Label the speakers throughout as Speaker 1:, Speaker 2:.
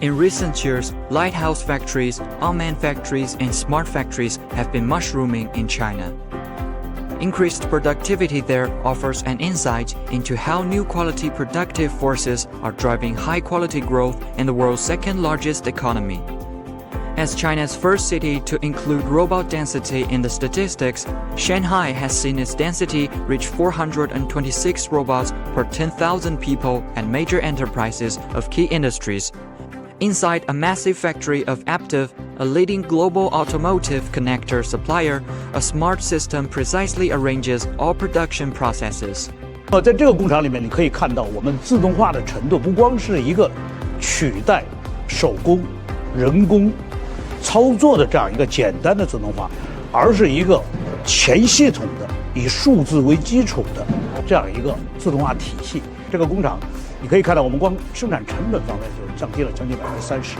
Speaker 1: In recent years, lighthouse factories, unmanned factories, and smart factories have been mushrooming in China. Increased productivity there offers an insight into how new quality productive forces are driving high-quality growth in the world's second-largest economy. As China's first city to include robot density in the statistics, Shanghai has seen its density reach 426 robots per 10,000 people at major enterprises of key industries. Inside a massive factory of Aptiv, a leading global automotive connector supplier, a smart system precisely arranges all production processes.
Speaker 2: 在这个工厂里面，你可以看到我们自动化的程度，不光是一个取代手工、人工操作的这样一个简单的自动化，而是一个全系统的以数字为基础的这样一个自动化体系。这个工厂，你可以看到我们光生产成本方面就降低了将近30%。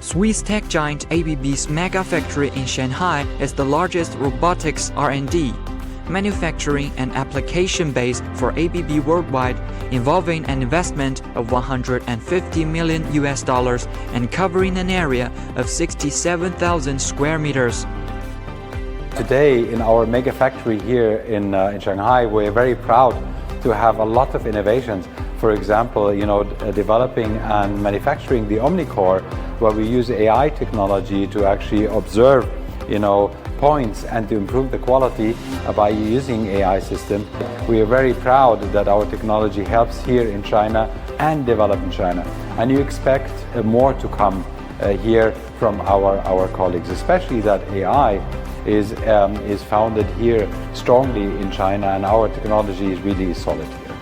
Speaker 1: Swiss tech giant ABB's mega factory in Shanghai is the largest robotics R&D, manufacturing and application base for ABB worldwide, involving an investment of $150 million and covering an area of 67,000 square meters.
Speaker 3: Today, in our mega factory here in Shanghai, we're very proud to have a lot of innovations. For example, developing and manufacturing the OmniCore, where we use AI technology to actually observe, points and to improve the quality by using AI system. We are very proud that our technology helps here in China and develop in China. And you expect more to come here from our colleagues, especially that AI is founded here strongly in China, and our technology is really solid here.